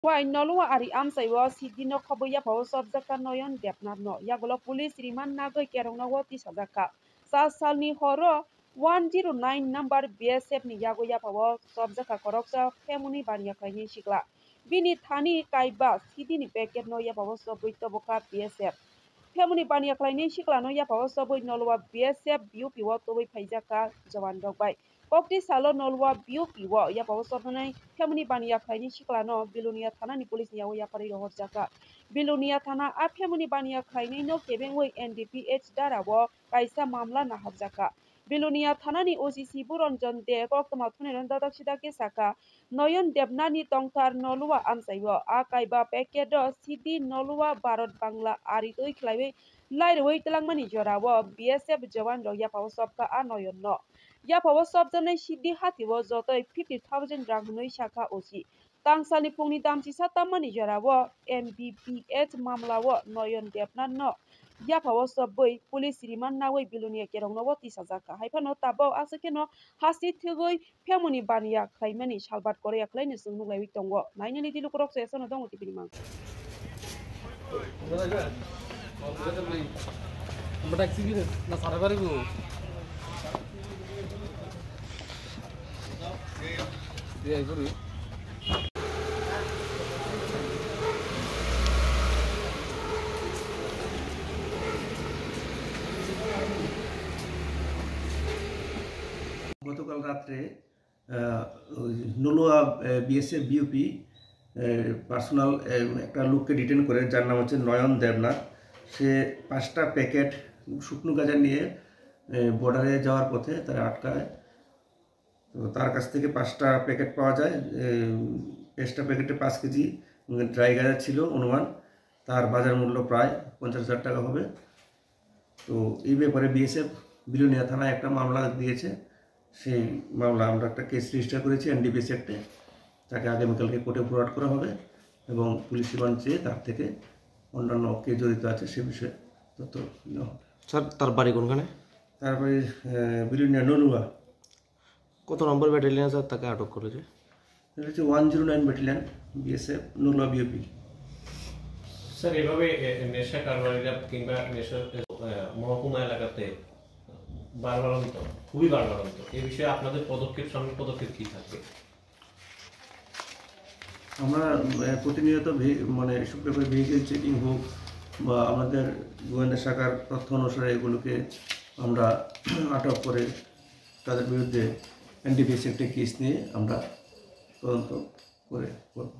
Wai nolwa ari amsaiwa sidino khoboya phaw sobjaka noyon depna no yagolo police riman nagoi kerongna woti sajaka sa salni horo 109 number BSF ni yagoya phaw sobjaka koroksa family baniya khaini sikla bini thani kaiba sidini packet no ya phaw soboi toboka BSF family baniya khaini sikla no ya phaw soboi nolwa BSF BUP wo toboi phaijaka jawan rokbai kokti salo nolwa BUP wo ya phaw sobnai family baniya khaini sikla no bilunia thana ni police ni ya pari rohor jaka bilunia thana a family baniya khaini no kebengoi NDPH dara wo kaisa mamla na habjaka bilunia thana ni OCC Buronjon de koktoma thuneron dadak sidake saka noyon debnani tongkar nolwa amsaiwo a kaiba packet do sidi nolwa Bharat Bangla ari toi khlaiwe lairoi telangmani jorawo BSF jawan rok ya phaw sobka a noyon no ya phaw sobjanai sidi hatiwo jotoi 50,000 rang hnoi saka osi tangsalni pungni damchi satamani jorawo MBPH mamlawo noyon debnan no ya phaw sobboi police riman nawai bilunia kerongno woti sajaka haifano tabo asakeno hasi thugoi family baniya khlaimani salbat korea khlaini sungnu laiwi tongo nainani dilukurok sesono dong tipini mang গতকাল রাত্রে Nalua BSF BUP personal একটা লোককে detain করে যার নাম হচ্ছে নয়ন দেবনাথ সে 5টা packet শুকনো গাঁজা নিয়ে বর্ডারে যাওয়ার পথে তারা আটকায় তো তার কাছ থেকে 5টা প্যাকেট পাওয়া যায় 5টা প্যাকেটে 5 কেজি ড্রাই গাঁজা ছিল অনুমান তার বাজার মূল্য প্রায় 50,000 টাকা হবে তো এই ব্যাপারে বিএসএফ বিলোনিয়া থানায় একটা মামলা দিয়েছে সেই মামলা আমরা একটা কেস রেজিস্টার করেছি এনডিপিএস অ্যাক্টে তাকে আগামীকালকে কোর্টে ফরওয়ার্ড করা হবে এবং পুলিশ রিমান্ড চেয়ে তার থেকে অন্যান্য কে জড়িত আছে সে বিষয়ে তথ্য নেওয়া হবে। স্যার তার বাড়ি কোনখানে? তার বাড়ি বিলুনিয়া নলুয়া। কত নম্বর ব্যাটালিয়ন স্যার তাকে আটক করেছে? এটা হচ্ছে 109 battalion BSF Nalua BOP. Sir এভাবে নেশা কারবারিরা কিংবা নেশা মহকুমা এলাকাতে বারবারন্ত খুবই বারবারন্ত এই বিষয়ে আপনাদের সামনে পদক্ষেপ কি থাকবে? আমরা প্রতিনিয়ত মানে এসব ব্যাপারে ভেহিকেল চেকিং হোক বা আমাদের গোয়েন্দা শাখার তথ্য অনুসারে এগুলোকে আমরা আটক করে তাদের বিরুদ্ধে এনডিপিএস অ্যাক্টে কেস নিয়ে আমরা তদন্ত করে করব।